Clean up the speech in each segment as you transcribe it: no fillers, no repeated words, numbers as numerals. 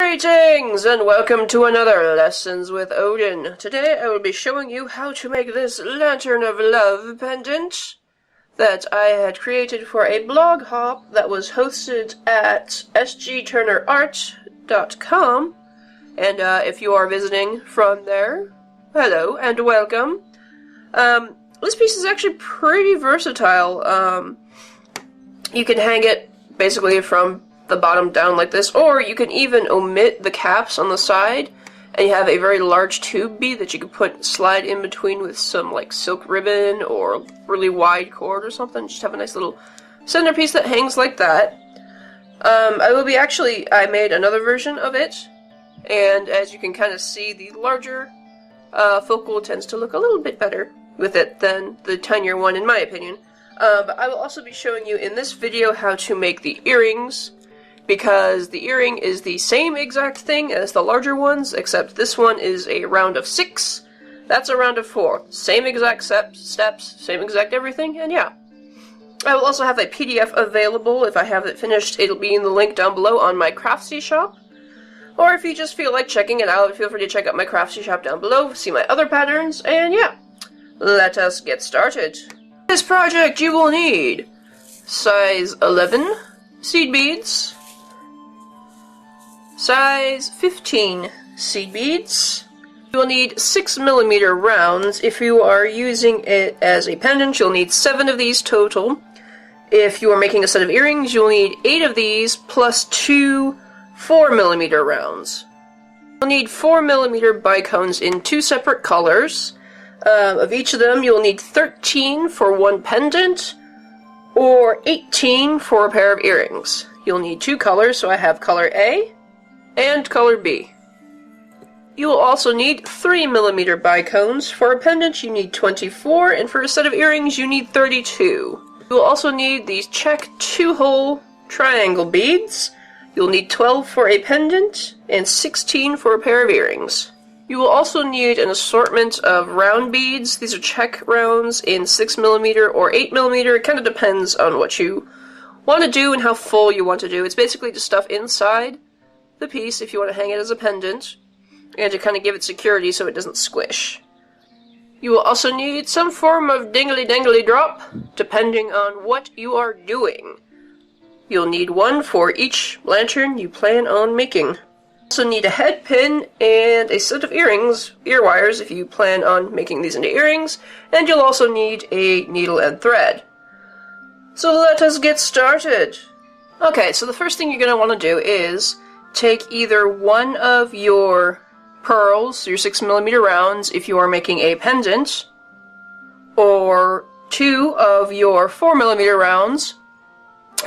Greetings and welcome to another Lessons with Odin. Today I will be showing you how to make this Lantern of Love pendant that I had created for a blog hop that was hosted at sgturnerart.com. And if you are visiting from there, hello and welcome. This piece is actually pretty versatile. You can hang it basically from the bottom down like this, or you can even omit the caps on the side, and you have a very large tube bead that you can slide in between with some like silk ribbon or really wide cord or something. Just have a nice little centerpiece that hangs like that. I made another version of it, and as you can kind of see, the larger focal tends to look a little bit better with it than the tinier one, in my opinion. But I will also be showing you in this video how to make the earrings, because the earring is the same exact thing as the larger ones, except this one is a round of 6, that's a round of 4. Same exact steps, same exact everything, and yeah. I will also have a PDF available. If I have it finished, it'll be in the link down below on my Craftsy shop. Or if you just feel like checking it out, feel free to check out my Craftsy shop down below, see my other patterns, and yeah. Let us get started. This project you will need size 11 seed beads, size 15 seed beads. You will need 6mm rounds. If you are using it as a pendant, you'll need 7 of these total. If you are making a set of earrings, you'll need 8 of these plus 2 4mm rounds. You'll need 4mm bicones in 2 separate colors. Of each of them, you'll need 13 for one pendant, or 18 for a pair of earrings. You'll need 2 colors, so I have color A and color B. You will also need 3mm bicones. For a pendant, you need 24, and for a set of earrings, you need 32. You will also need these Czech 2-hole triangle beads. You'll need 12 for a pendant, and 16 for a pair of earrings. You will also need an assortment of round beads. These are Czech rounds in 6mm or 8mm. It kind of depends on what you want to do and how full you want to do. It's basically just stuff inside the piece if you want to hang it as a pendant, and to kind of give it security so it doesn't squish. You will also need some form of dingly-dangly drop, depending on what you are doing. You'll need 1 for each lantern you plan on making. You also need a head pin and a set of earrings, ear wires if you plan on making these into earrings, and you'll also need a needle and thread. So let us get started. Okay, so the first thing you're going to want to do is take either one of your pearls, your 6mm rounds, if you are making a pendant, or 2 of your 4mm rounds,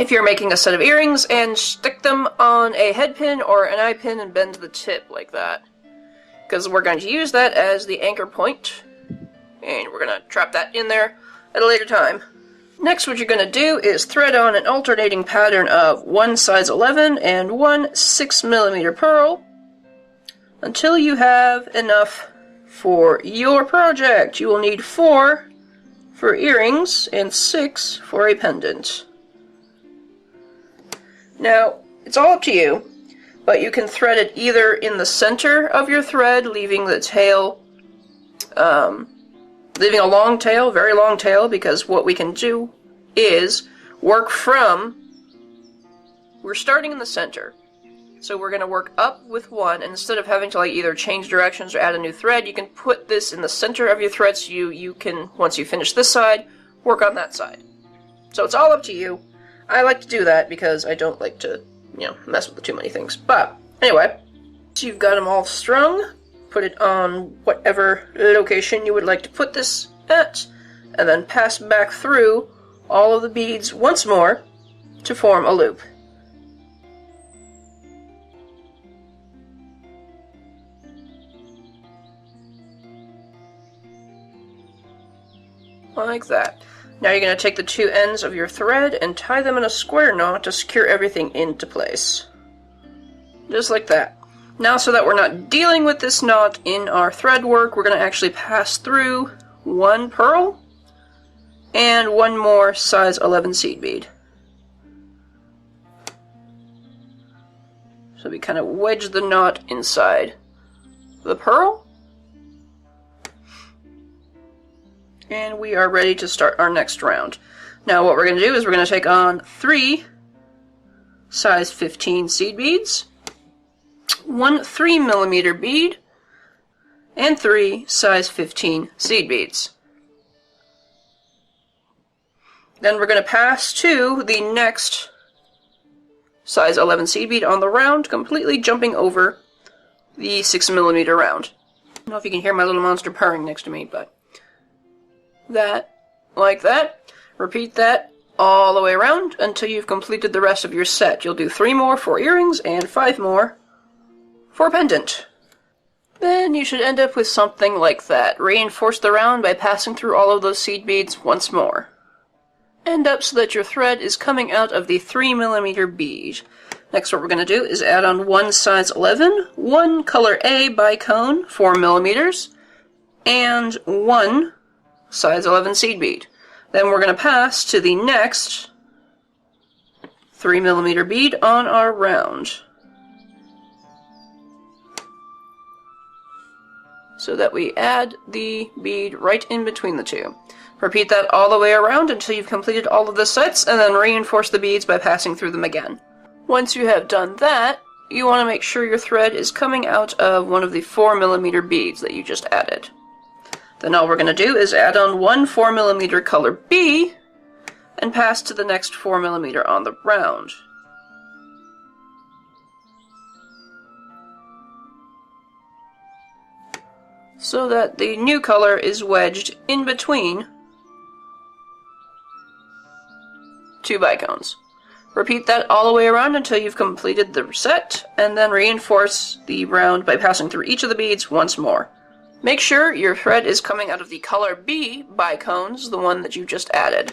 if you're making a set of earrings, and stick them on a head pin or an eye pin and bend the tip like that. Because we're going to use that as the anchor point, and we're going to trap that in there at a later time. Next, what you're going to do is thread on an alternating pattern of 1 size 11 and 1 6mm pearl until you have enough for your project. You will need 4 for earrings and 6 for a pendant. Now, it's all up to you, but you can thread it either in the center of your thread, leaving the tail, leaving a long tail, very long tail, because what we can do is work from, we're starting in the center, so we're going to work up with 1, and instead of having to like either change directions or add a new thread, you can put this in the center of your thread so you can, once you finish this side, work on that side. So it's all up to you. I like to do that because I don't like to, mess with too many things. But anyway, so you've got them all strung, put it on whatever location you would like to put this at, and then pass back through all of the beads once more to form a loop. Like that. Now you're going to take the 2 ends of your thread and tie them in a square knot to secure everything into place. Just like that. Now, so that we're not dealing with this knot in our thread work, we're going to actually pass through 1 pearl and 1 more size 11 seed bead. So we kind of wedge the knot inside the pearl. And we are ready to start our next round. Now what we're going to do is we're going to take on 3 size 15 seed beads, 1 3mm bead, and 3 size 15 seed beads. Then we're going to pass to the next size 11 seed bead on the round, completely jumping over the 6mm round. I don't know if you can hear my little monster purring next to me, but that, like that. Repeat that all the way around until you've completed the rest of your set. You'll do 3 more for earrings and 5 more for pendant. Then you should end up with something like that. Reinforce the round by passing through all of those seed beads once more. End up so that your thread is coming out of the 3mm bead. Next what we're going to do is add on 1 size 11, 1 color A bicone, 4mm, and 1 size 11 seed bead. Then we're going to pass to the next 3mm bead on our round, so that we add the bead right in between the two. Repeat that all the way around until you've completed all of the sets, and then reinforce the beads by passing through them again. Once you have done that, you want to make sure your thread is coming out of one of the 4mm beads that you just added. Then all we're going to do is add on 1 4mm color B and pass to the next 4mm on the round. So that the new color is wedged in between 2 bicones. Repeat that all the way around until you've completed the set, and then reinforce the round by passing through each of the beads once more. Make sure your thread is coming out of the color B bicones, the one that you just added.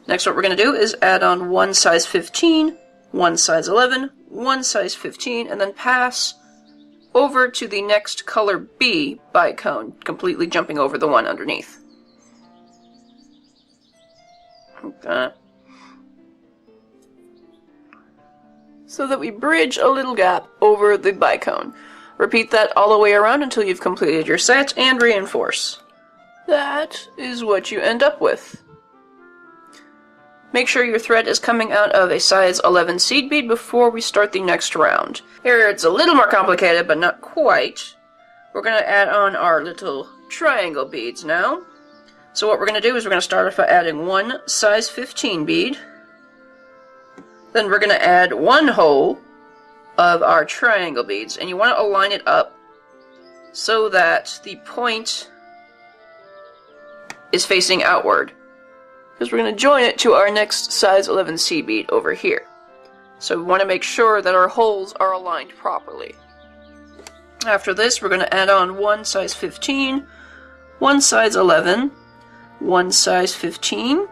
Next what we're going to do is add on 1 size 15, 1 size 11, 1 size 15, and then pass over to the next color B bicone, completely jumping over the one underneath. Okay. So that we bridge a little gap over the bicone. Repeat that all the way around until you've completed your set, and reinforce. That is what you end up with. Make sure your thread is coming out of a size 11 seed bead before we start the next round. Here it's a little more complicated, but not quite. We're going to add on our little triangle beads now. So what we're going to do is we're going to start off by adding 1 size 15 bead. Then we're going to add 1 hole of our triangle beads, and you want to align it up so that the point is facing outward, because we're going to join it to our next size 11 seed bead over here. So we want to make sure that our holes are aligned properly. After this, we're going to add on 1 size 15, 1 size 11, 1 size 15,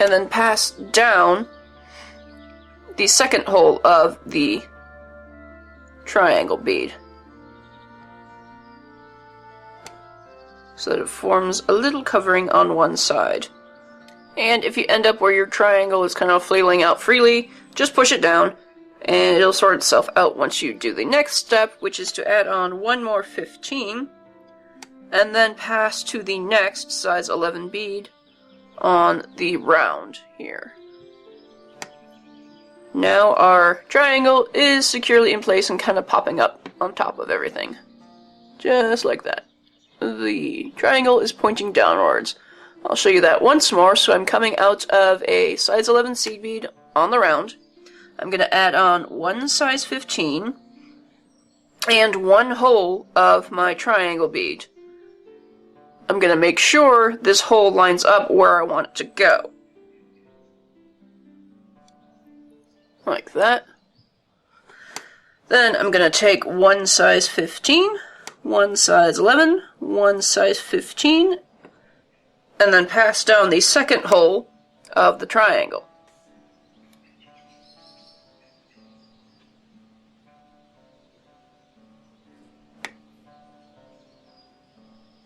and then pass down the second hole of the triangle bead, so that it forms a little covering on one side. And if you end up where your triangle is kind of flailing out freely, just push it down and it'll sort itself out once you do the next step, which is to add on 1 more 15 and then pass to the next size 11 bead on the round here. Now our triangle is securely in place and kind of popping up on top of everything. Just like that. The triangle is pointing downwards. I'll show you that once more. So I'm coming out of a size 11 seed bead on the round. I'm going to add on 1 size 15 and 1 hole of my triangle bead. I'm going to make sure this hole lines up where I want it to go. Like that. Then I'm going to take 1 size 15, 1 size 11, 1 size 15, and then pass down the second hole of the triangle.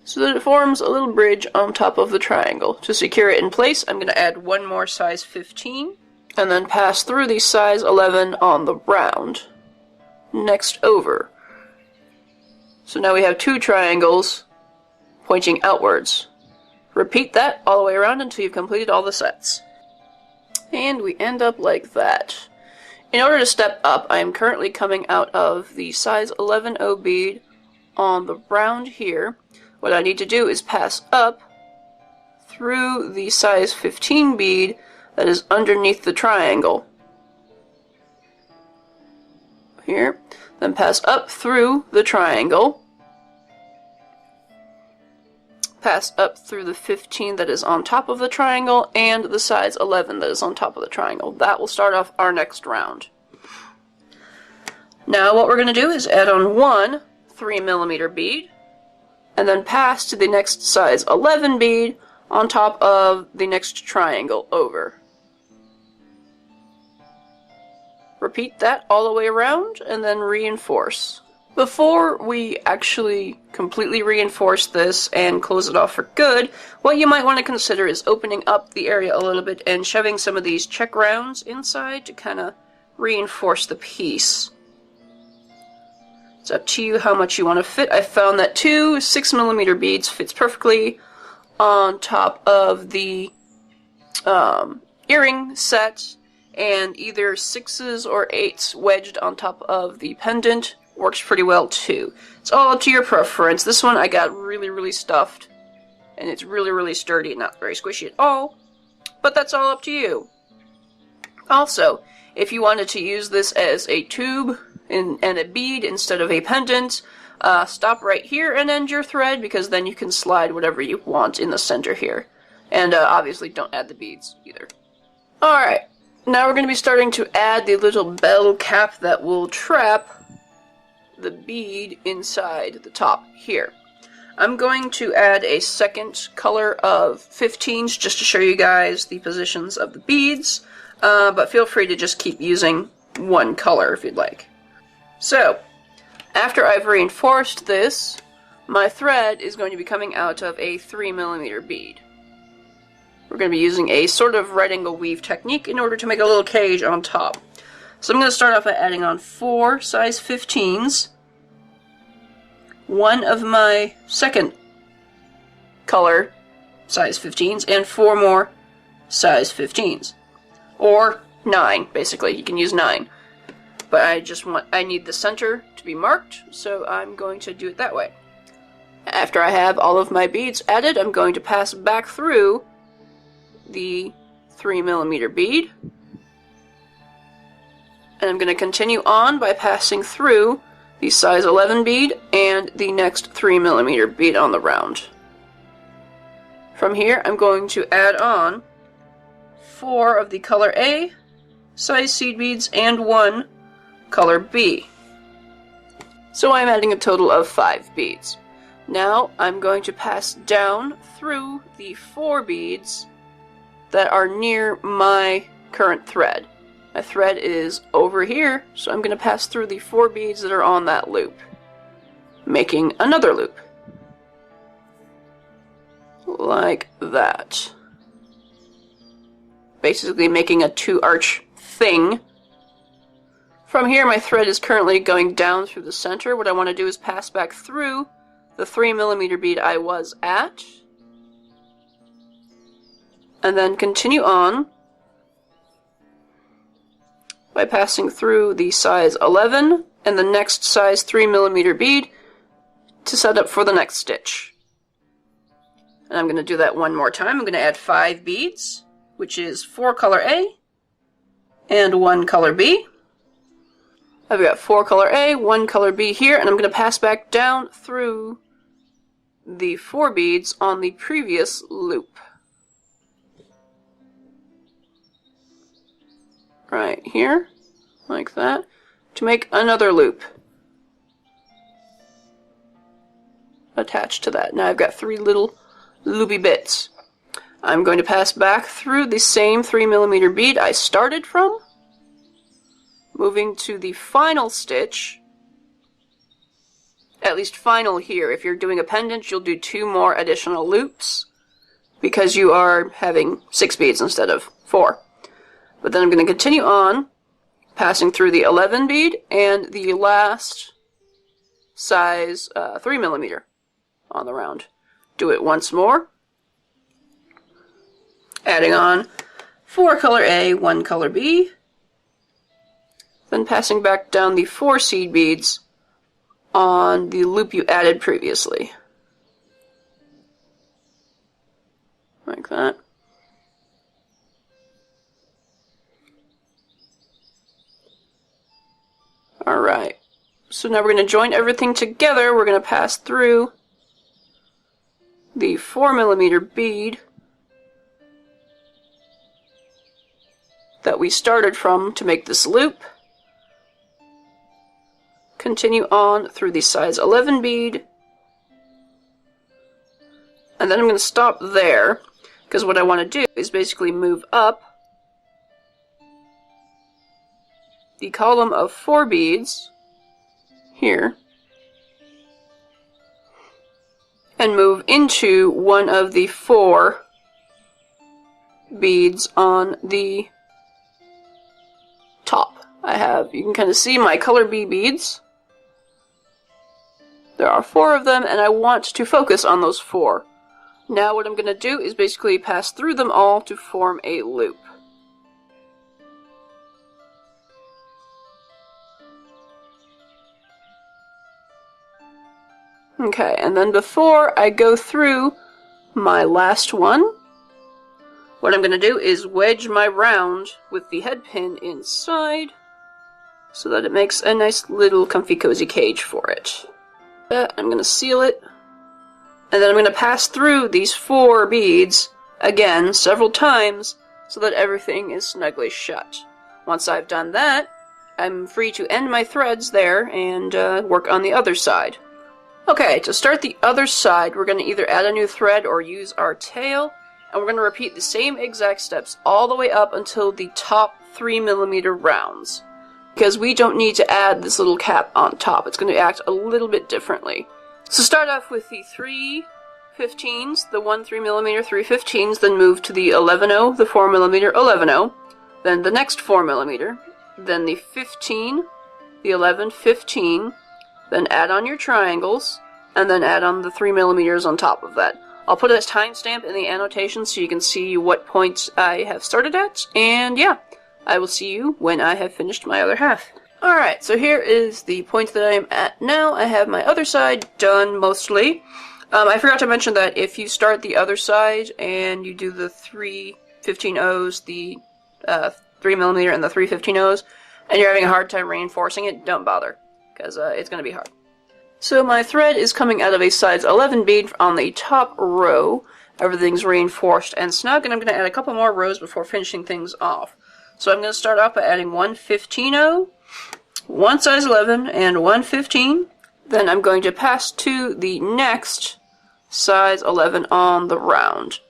So that it forms a little bridge on top of the triangle. To secure it in place, I'm going to add 1 more size 15 and then pass through the size 11 on the round. Next over. So now we have 2 triangles pointing outwards. Repeat that all the way around until you've completed all the sets. And we end up like that. In order to step up, I am currently coming out of the size 11O bead on the round here. What I need to do is pass up through the size 15 bead that is underneath the triangle. Here. Then pass up through the triangle. Pass up through the 15 that is on top of the triangle and the size 11 that is on top of the triangle. That will start off our next round. Now what we're going to do is add on 1 3mm bead and then pass to the next size 11 bead on top of the next triangle over. Repeat that all the way around and then reinforce. Before we actually completely reinforce this and close it off for good, what you might want to consider is opening up the area a little bit and shoving some of these Czech Rounds inside to kind of reinforce the piece. It's up to you how much you want to fit. I found that 2 6mm beads fits perfectly on top of the earring set, and either 6s or 8s wedged on top of the pendant works pretty well too. It's all up to your preference. This one I got really stuffed, and it's really sturdy and not very squishy at all, but that's all up to you. Also, if you wanted to use this as a tube and a bead instead of a pendant, stop right here and end your thread, because then you can slide whatever you want in the center here. And obviously don't add the beads either. Alright, now we're going to be starting to add the little bell cap that will trap the bead inside the top here. I'm going to add a second color of 15s just to show you guys the positions of the beads, but feel free to just keep using one color if you'd like. So, after I've reinforced this, my thread is going to be coming out of a 3mm bead. We're going to be using a sort of right angle weave technique in order to make a little cage on top. So I'm going to start off by adding on 4 size 15s, 1 of my second color size 15s, and 4 more size 15s. Or 9, basically. You can use 9. But I need the center to be marked, so I'm going to do it that way. After I have all of my beads added, I'm going to pass back through the 3mm bead. And I'm going to continue on by passing through the size 11 bead and the next 3mm bead on the round. From here, I'm going to add on 4 of the color A size seed beads and 1 color B. So I'm adding a total of 5 beads. Now I'm going to pass down through the 4 beads that are near my current thread. My thread is over here, so I'm going to pass through the 4 beads that are on that loop, making another loop. Like that. Basically making a 2-arch thing. From here, my thread is currently going down through the center. What I want to do is pass back through the 3mm bead I was at, and then continue on by passing through the size 11 and the next size 3mm bead to set up for the next stitch. And I'm going to do that one more time. I'm going to add 5 beads, which is 4 color A and 1 color B. I've got 4 color A, 1 color B here, and I'm going to pass back down through the 4 beads on the previous loop. Right here, like that, to make another loop attached to that. Now I've got 3 little loopy bits. I'm going to pass back through the same 3mm bead I started from, moving to the final stitch, at least final here. If you're doing a pendant, you'll do 2 more additional loops because you are having 6 beads instead of 4. But then I'm going to continue on, passing through the 11 bead and the last size 3mm on the round. Do it once more, adding on 4 color A, 1 color B, then passing back down the 4 seed beads on the loop you added previously. Like that. Alright, so now we're going to join everything together. We're going to pass through the 4mm bead that we started from to make this loop. Continue on through the size 11 bead, and then I'm going to stop there, because what I want to do is basically move up the column of 4 beads here and move into one of the 4 beads on the top. You can kind of see my color B beads. There are 4 of them, and I want to focus on those 4. Now what I'm going to do is basically pass through them all to form a loop. Okay, and then before I go through my last one, what I'm going to do is wedge my round with the head pin inside so that it makes a nice little comfy cozy cage for it. I'm going to seal it, and then I'm going to pass through these 4 beads again several times so that everything is snugly shut. Once I've done that, I'm free to end my threads there and work on the other side. Okay, to start the other side, we're going to either add a new thread or use our tail, and we're going to repeat the same exact steps all the way up until the top 3mm rounds, because we don't need to add this little cap on top. It's going to act a little bit differently. So start off with the 3/15s, the 1 3mm 3/15s, then move to the 11/0, the 4mm 11/0, then the next 4mm, then the 15, the 11, 15, then add on your triangles, and then add on the 3mm on top of that. I'll put a timestamp in the annotation so you can see what point I have started at, and yeah, I will see you when I have finished my other half. Alright, so here is the point that I am at now. I have my other side done mostly. I forgot to mention that if you start the other side and you do the 3/15-0s, the 3mm and the 3/15-0s, and you're having a hard time reinforcing it, don't bother, because it's going to be hard. So my thread is coming out of a size 11 bead on the top row. Everything's reinforced and snug, and I'm going to add a couple more rows before finishing things off. So I'm going to start off by adding 1 15-0, 1 size 11, and 1 15. Then I'm going to pass to the next size 11 on the round.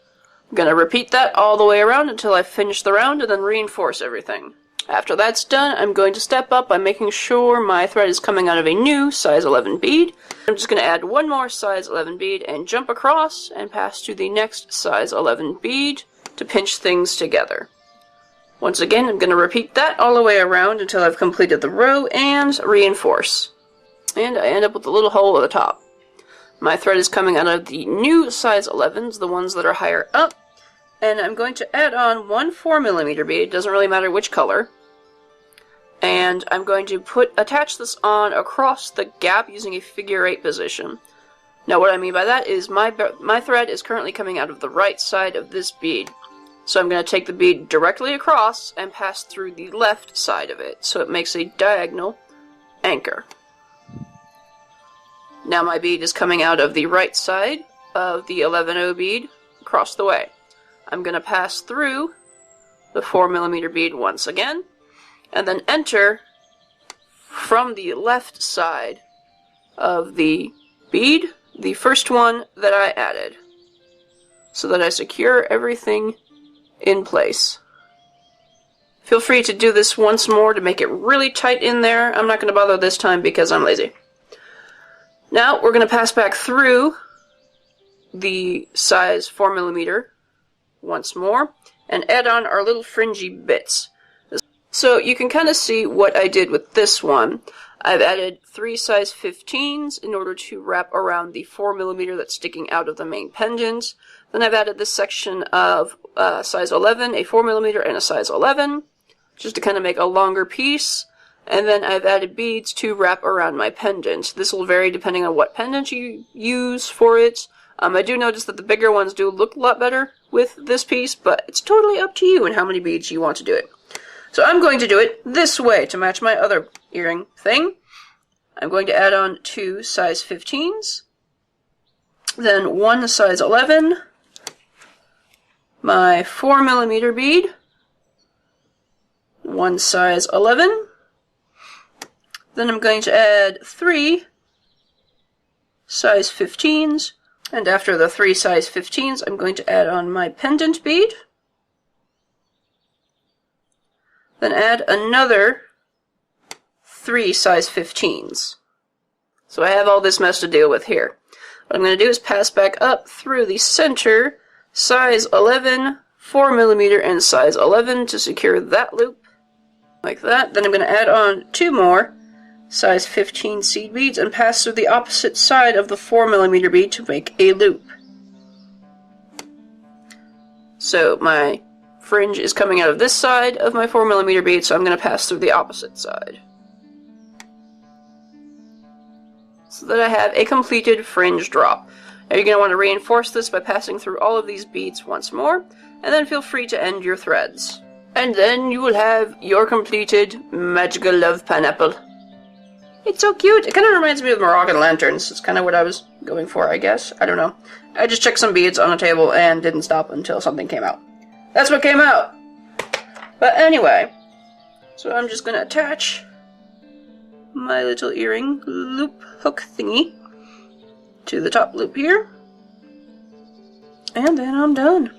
I'm going to repeat that all the way around until I finish the round and then reinforce everything. After that's done, I'm going to step up by making sure my thread is coming out of a new size 11 bead. I'm just going to add one more size 11 bead and jump across and pass to the next size 11 bead to pinch things together. Once again, I'm going to repeat that all the way around until I've completed the row and reinforce. And I end up with a little hole at the top. My thread is coming out of the new size 11s, the ones that are higher up, and I'm going to add on 1 4mm bead, doesn't really matter which color, and I'm going to attach this on across the gap using a figure 8 position. Now what I mean by that is my thread is currently coming out of the right side of this bead, so I'm going to take the bead directly across and pass through the left side of it, so it makes a diagonal anchor. Now my bead is coming out of the right side of the 11-0 bead across the way. I'm going to pass through the 4mm bead once again, and then enter from the left side of the bead, the first one that I added, so that I secure everything in place. Feel free to do this once more to make it really tight in there. I'm not going to bother this time because I'm lazy. Now we're going to pass back through the size 4mm once more and add on our little fringy bits. So you can kind of see what I did with this one. I've added 3 size 15s in order to wrap around the 4mm that's sticking out of the main pendant. Then I've added this section of size 11, a 4mm and a size 11, just to kind of make a longer piece. And then I've added beads to wrap around my pendant. This will vary depending on what pendant you use for it. I do notice that the bigger ones do look a lot better with this piece, but it's totally up to you and how many beads you want to do it. So I'm going to do it this way to match my other earring thing. I'm going to add on 2 size 15s, then 1 size 11, my 4mm bead, 1 size 11, then I'm going to add 3 size 15s, and after the 3 size 15s, I'm going to add on my pendant bead, then add another 3 size 15s. So I have all this mess to deal with here. What I'm going to do is pass back up through the center, size 11, 4mm and size 11 to secure that loop, like that. Then I'm going to add on 2 more size 15 seed beads and pass through the opposite side of the 4mm bead to make a loop. So my fringe is coming out of this side of my 4mm bead, so I'm going to pass through the opposite side, so that I have a completed fringe drop. Now you're going to want to reinforce this by passing through all of these beads once more, and then feel free to end your threads. And then you will have your completed magical love pineapple. It's so cute. It kind of reminds me of Moroccan Lanterns. It's kind of what I was going for, I guess. I don't know. I just checked some beads on a table and didn't stop until something came out. That's what came out! But anyway, so I'm just going to attach my little earring loop hook thingy to the top loop here, and then I'm done.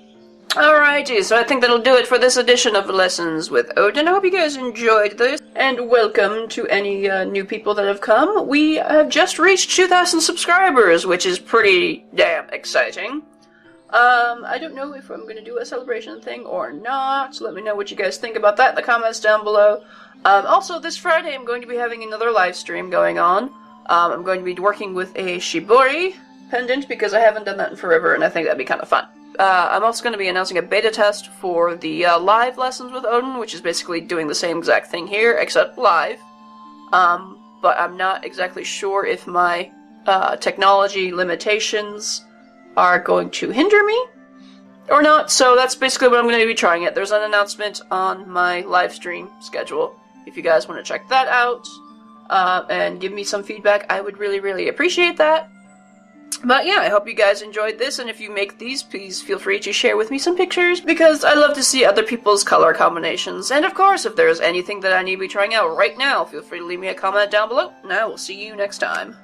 Alrighty, so I think that'll do it for this edition of Lessons with Odin. I hope you guys enjoyed this, and welcome to any new people that have come. We have just reached 2,000 subscribers, which is pretty damn exciting. I don't know if I'm going to do a celebration thing or not, so let me know what you guys think about that in the comments down below. Also, this Friday I'm going to be having another live stream going on. I'm going to be working with a shibori pendant because I haven't done that in forever, and I think that'd be kind of fun. I'm also going to be announcing a beta test for the live Lessons with Odin, which is basically doing the same exact thing here, except live. But I'm not exactly sure if my technology limitations are going to hinder me or not, so that's basically what I'm going to be trying it. There's an announcement on my live stream schedule if you guys want to check that out and give me some feedback. I would really, really appreciate that. But yeah, I hope you guys enjoyed this, and if you make these, please feel free to share with me some pictures, because I love to see other people's color combinations. And of course, if there's anything that I need to be trying out right now, feel free to leave me a comment down below, and I will see you next time.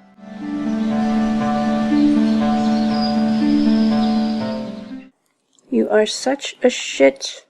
You are such a shit.